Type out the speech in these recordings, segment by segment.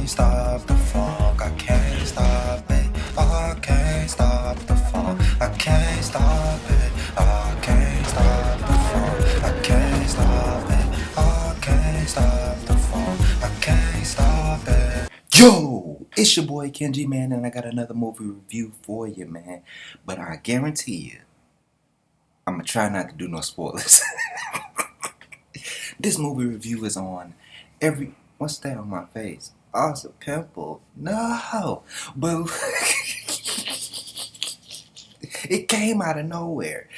can't stop the funk. I can't stop it. I can't stop the funk. I can't stop it. I can't stop the funk. I can't stop it. I can't stop the funk. I can't stop it. Yo, it's your boy Kenji, man, and I got another movie review for you, man. But I guarantee you, I'm gonna try not to do no spoilers. This movie review is on every. What's that on my face? Oh, it's a pimple. No, but it came out of nowhere.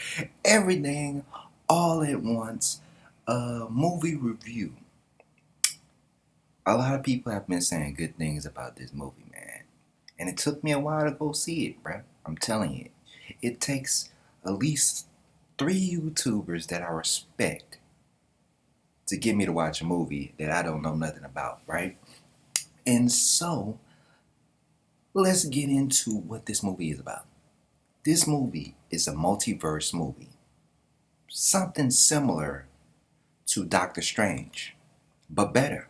Everything, all at once. Movie review. A lot of people have been saying good things about this movie, man, and it took me a while to go see it, bruh. I'm telling you, it takes at least 3 YouTubers that I respect to get me to watch a movie that I don't know nothing about, right? And so, let's get into what this movie is about. This movie is a multiverse movie. Something similar to Doctor Strange, but better.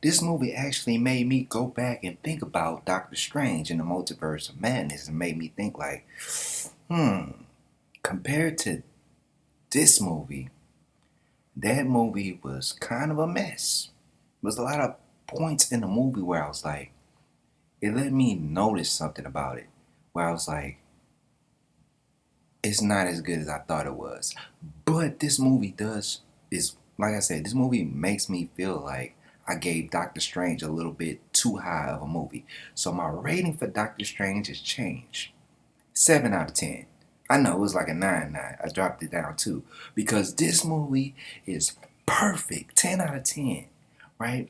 This movie actually made me go back and think about Doctor Strange and the Multiverse of Madness and made me think like, compared to this movie, that movie was kind of a mess. There was a lot of points in the movie where I was like, it let me notice something about it, where I was like, it's not as good as I thought it was. But this movie like I said, this movie makes me feel like I gave Doctor Strange a little bit too high of a movie. So my rating for Doctor Strange has changed. 7 out of 10. I know it was like a 9. I dropped it down too. Because this movie is perfect. 10 out of 10. Right?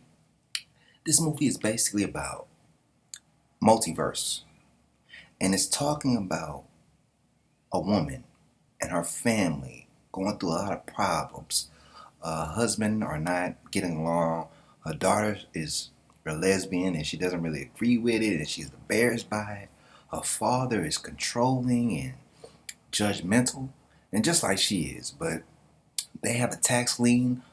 This movie is basically about multiverse. And it's talking about a woman and her family going through a lot of problems. Husband are not getting along. Her daughter is a lesbian and she doesn't really agree with it and she's embarrassed by it. Her father is controlling and judgmental, and just like she is, but they have a tax lien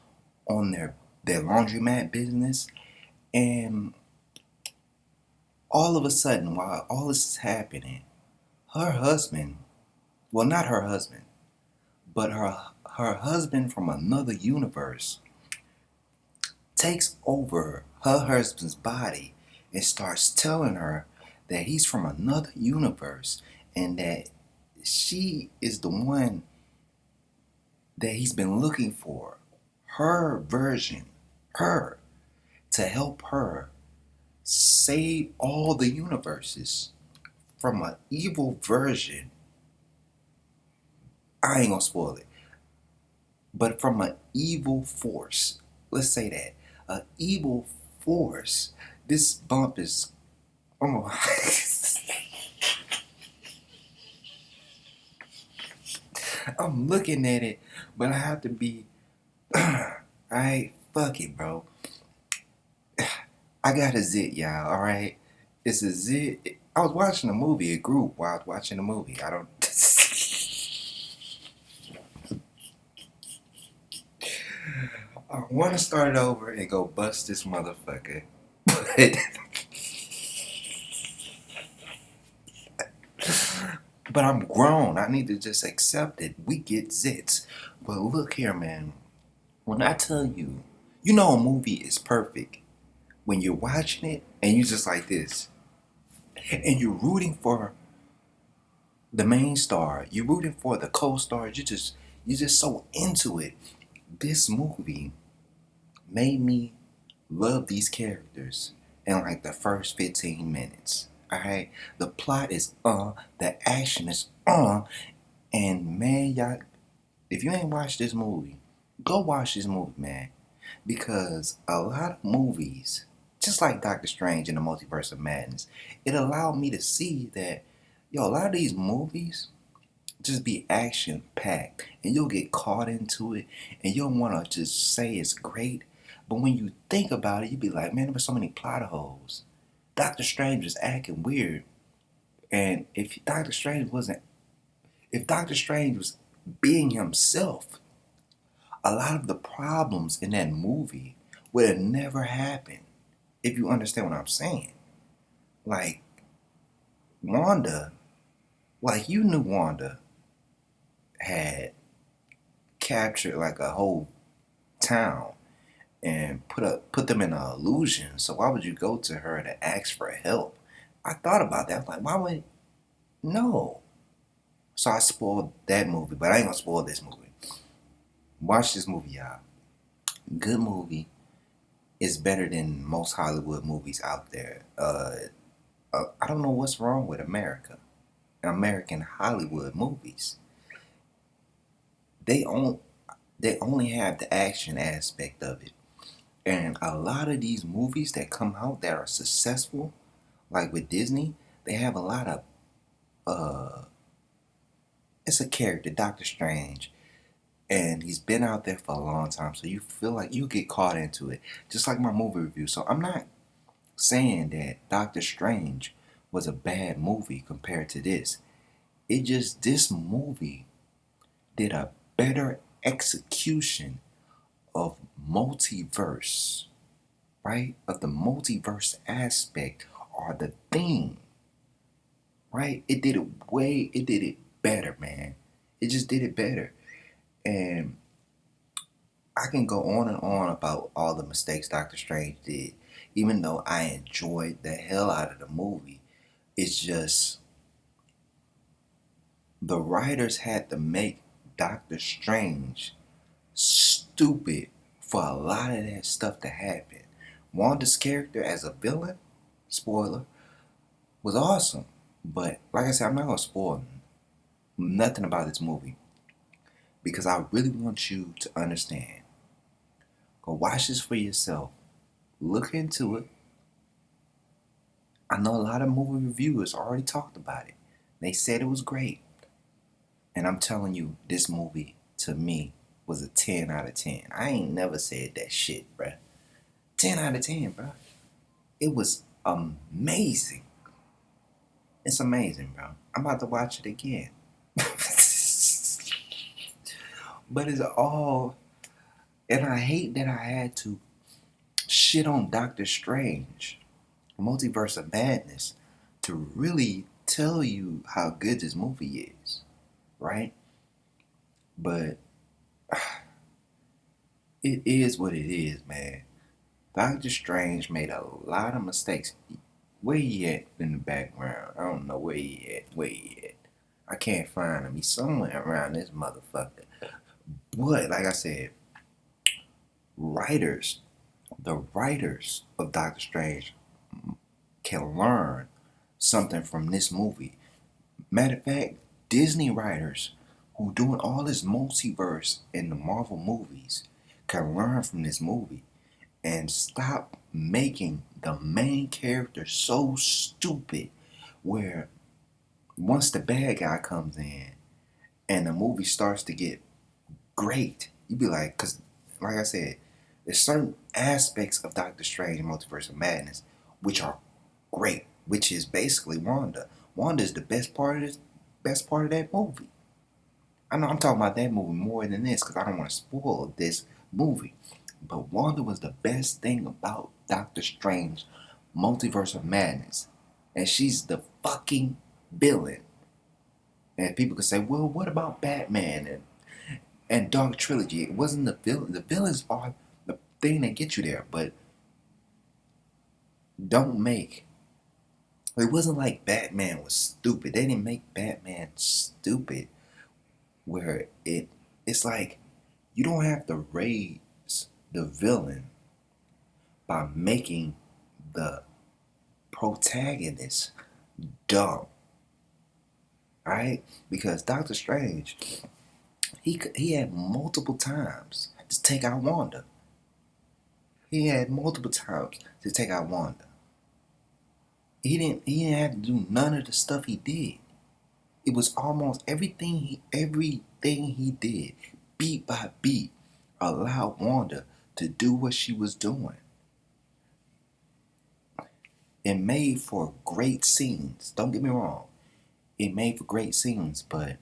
on their laundromat business, and all of a sudden, while all this is happening, her husband, well, not her husband, but her husband from another universe takes over her husband's body and starts telling her that he's from another universe and that she is the one that he's been looking for. Her version, her, to help her save all the universes from an evil version. I ain't gonna spoil it, but from an evil force. Let's say that. An evil force. This bump is, oh, I'm looking at it, but I have to be, alright, fuck it, bro. I got a zit, y'all, alright? It's a zit. I was watching a movie, a group, while I was watching a movie. I don't. I want to start it over and go bust this motherfucker. But I'm grown. I need to just accept it. We get zits. But look here, man. When I tell you, you know a movie is perfect when you're watching it and you just like this. And you're rooting for the main star. You're rooting for the co-stars. You're just so into it. This movie made me love these characters in like the first 15 minutes. Alright? The plot is the action is and man, y'all, if you ain't watched this movie, go watch this movie, man. Because a lot of movies, just like Doctor Strange and the Multiverse of Madness, it allowed me to see that, yo, a lot of these movies just be action packed and you'll get caught into it and you'll want to just say it's great. But when you think about it, you be like, man, there were so many plot holes. Doctor Strange was acting weird. And if Doctor Strange was being himself, a lot of the problems in that movie would have never happened. If you understand what I'm saying. Like, Wanda, like, you knew Wanda had captured like a whole town and put them in an illusion. So why would you go to her to ask for help? I thought about that. I was like, why would no? So I spoiled that movie, but I ain't gonna spoil this movie. Watch this movie, y'all. Good movie. It's better than most Hollywood movies out there. I don't know what's wrong with America. American Hollywood movies. They own they only have the action aspect of it. And a lot of these movies that come out that are successful, like with Disney, they have a lot of it's a character, Doctor Strange, and he's been out there for a long time, so you feel like you get caught into it. Just like my movie review. So I'm not saying that Doctor Strange was a bad movie compared to this. It just this movie did a better execution of multiverse, right? Of the multiverse aspect or the theme, right? It did it better, man. It just did it better. And I can go on and on about all the mistakes Doctor Strange did, even though I enjoyed the hell out of the movie. It's just the writers had to make Doctor Strange stupid for a lot of that stuff to happen. Wanda's character as a villain, spoiler, was awesome. But like I said, I'm not gonna spoil nothing about this movie because I really want you to understand. Go watch this for yourself. Look into it. I know a lot of movie reviewers already talked about it. They said it was great. And I'm telling you, this movie, to me, was a 10 out of 10. I ain't never said that shit, bruh. 10 out of 10, bruh. It was amazing. It's amazing, bro. I'm about to watch it again. But it's all... And I hate that I had to shit on Doctor Strange, Multiverse of Madness, to really tell you how good this movie is, right? But it is what it is, man. Doctor Strange made a lot of mistakes. Where he at in the background? I don't know where he at. Where he at? I can't find him. He's somewhere around this motherfucker. But like I said, writers, the writers of Doctor Strange can learn something from this movie. Matter of fact, Disney writers who doing all this multiverse in the Marvel movies can learn from this movie and stop making the main character so stupid where once the bad guy comes in and the movie starts to get great, you be like, because like I said, there's certain aspects of Doctor Strange and Multiverse of Madness which are great, which is basically Wanda. Wanda is the best part of that movie. I know I'm talking about that movie more than this because I don't want to spoil this movie. But Wanda was the best thing about Doctor Strange Multiverse of Madness. And she's the fucking villain. And people could say, well, what about Batman and Dark Trilogy? It wasn't the villain. The villains are the thing that get you there. But don't make... It wasn't like Batman was stupid. They didn't make Batman stupid. Where it's like you don't have to raise the villain by making the protagonist dumb, right? Because Doctor Strange, he had multiple times to take out Wanda. He had multiple times to take out Wanda. He didn't have to do none of the stuff he did. It was almost everything he did, beat by beat, allowed Wanda to do what she was doing. It made for great scenes. Don't get me wrong. It made for great scenes, but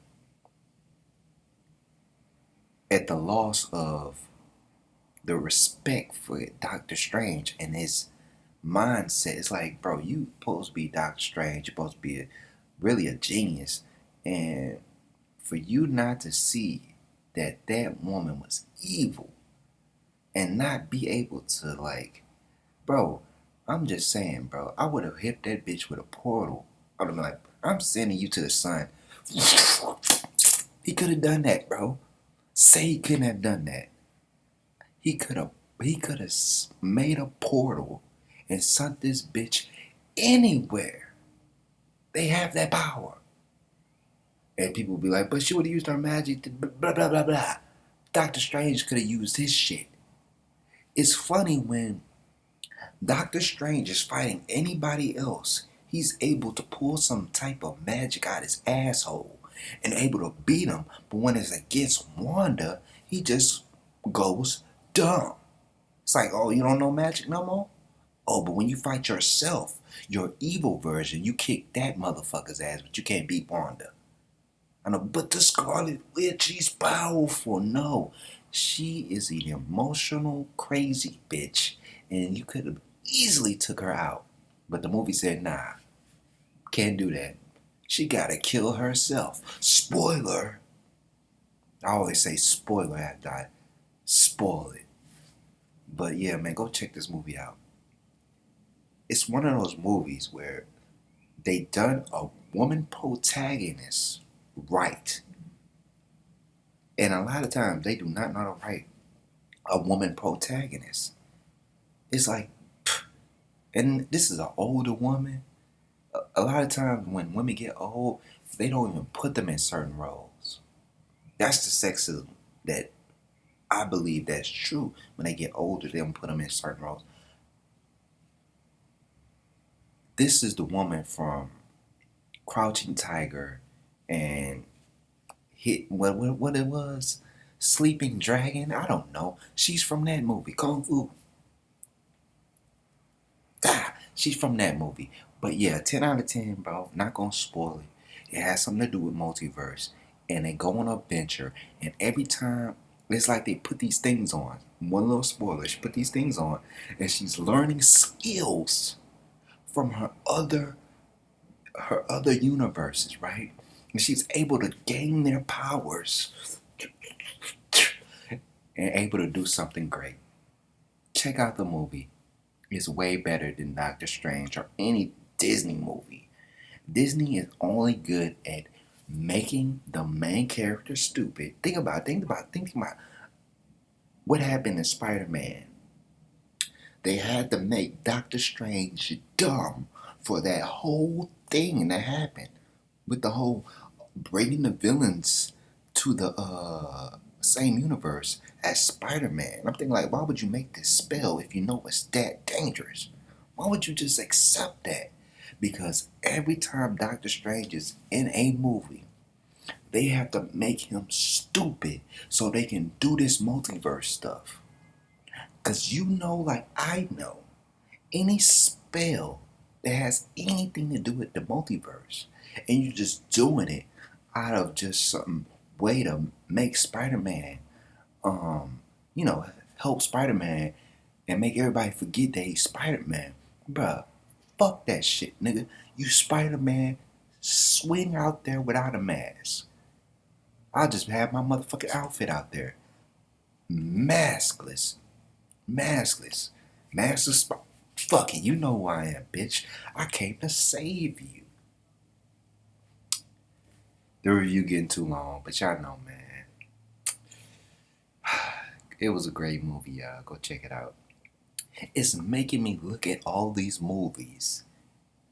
at the loss of the respect for Doctor Strange and his mindset. It's like, bro, you supposed to be Doctor Strange. You're supposed to be really a genius. And for you not to see that that woman was evil and not be able to, like, bro, I'm just saying, bro, I would have hit that bitch with a portal. I would have been like, I'm sending you to the sun. He could have done that, bro. Say he couldn't have done that. He could have made a portal and sent this bitch anywhere. They have that power. And people will be like, but she would have used her magic to blah blah blah blah. Doctor Strange could have used his shit. It's funny when Doctor Strange is fighting anybody else, he's able to pull some type of magic out his asshole and able to beat him. But when it's against Wanda, he just goes dumb. It's like, oh, you don't know magic no more? Oh, but when you fight yourself, your evil version, you kick that motherfucker's ass, but you can't beat Wanda. I know, but the Scarlet Witch, she's powerful. No, she is an emotional, crazy bitch, and you could have easily took her out. But the movie said, nah, can't do that. She gotta kill herself. Spoiler. I always say spoiler after I spoil it. But yeah, man, go check this movie out. It's one of those movies where they done a woman protagonist right. And a lot of times they do not know how to write a woman protagonist. It's like, and this is an older woman. A lot of times when women get old, they don't even put them in certain roles. That's the sexism that I believe that's true. When they get older, they don't put them in certain roles. This is the woman from Crouching Tiger and hit what it was, Sleeping Dragon. I don't know. She's from that movie, Kung Fu. She's from that movie. But yeah, 10 out of 10, bro. Not gonna spoil it. It has something to do with multiverse. And they go on a venture. And every time, it's like they put these things on. One little spoiler, she put these things on. And she's learning skills from her other universes, right? And she's able to gain their powers and able to do something great. Check out the movie. It's way better than Doctor Strange or any Disney movie. Disney is only good at making the main character stupid. Think about what happened in Spider-Man. They had to make Doctor Strange dumb for that whole thing that happened with the whole bringing the villains to the same universe as Spider-Man. I'm thinking like, why would you make this spell if you know it's that dangerous? Why would you just accept that? Because every time Doctor Strange is in a movie, they have to make him stupid so they can do this multiverse stuff. Because you know, like I know, any spell that has anything to do with the multiverse, and you're just doing it out of just some way to make Spider-Man, you know, help Spider-Man and make everybody forget that he's Spider-Man. Bruh, fuck that shit, nigga. You Spider-Man, swing out there without a mask. I'll just have my motherfucking outfit out there. Maskless. Maskless. Maskless. Fuck it, you know who I am, bitch. I came to save you. The review getting too long, but y'all know, man. It was a great movie, y'all. Go check it out. It's making me look at all these movies,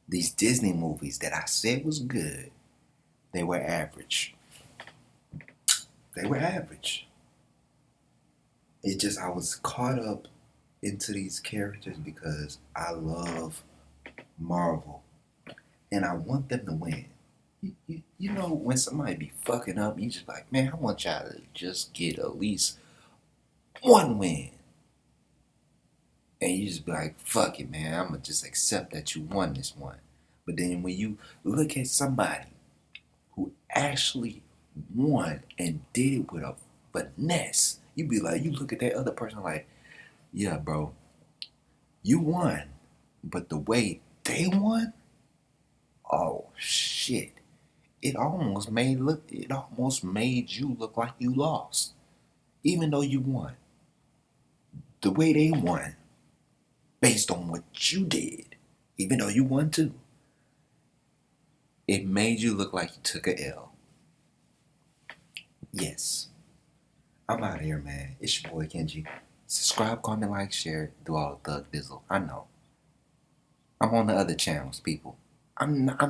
these Disney movies that I said was good. They were average. They were average. It just, I was caught up into these characters because I love Marvel and I want them to win. You know, when somebody be fucking up, you just like, man, I want y'all to just get at least one win. And you just be like, fuck it, man, I'm gonna just accept that you won this one. But then when you look at somebody who actually won and did it with a finesse, you look at that other person like, yeah, bro, you won. But the way they won, oh shit. It almost made you look like you lost. Even though you won. The way they won, based on what you did, even though you won too, it made you look like you took a L. Yes. I'm out of here, man. It's your boy Kenji. Subscribe, comment, like, share, do all the thug bizzle. I know. I'm on the other channels, people. I'm not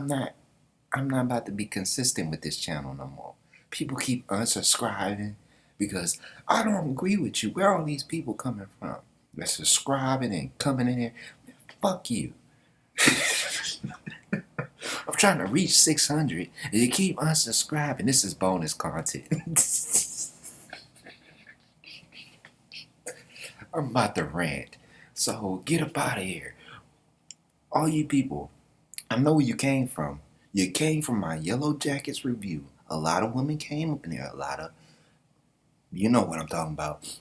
about to be consistent with this channel no more. People keep unsubscribing because I don't agree with you. Where are all these people coming from? They're subscribing and coming in here. Man, fuck you. I'm trying to reach 600 and you keep unsubscribing. This is bonus content. I'm about to rant. So get up out of here. All you people, I know where you came from. You came from my Yellow Jackets review. A lot of women came up in there. A lot of, you know what I'm talking about.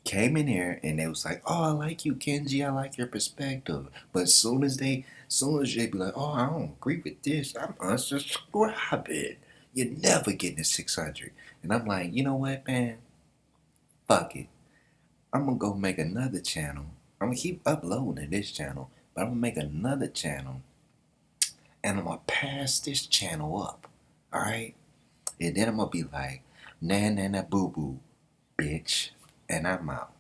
Came in here and they was like, oh, I like you, Kenji. I like your perspective. But as soon as they be like, oh, I don't agree with this, I'm unsubscribing. You're never getting to 600. And I'm like, you know what, man? Fuck it. I'm gonna go make another channel. I'm gonna keep uploading to this channel, but I'm gonna make another channel and I'm gonna pass this channel up. Alright? And then I'm gonna be like, nah, nah, nah, boo boo, bitch. And I'm out.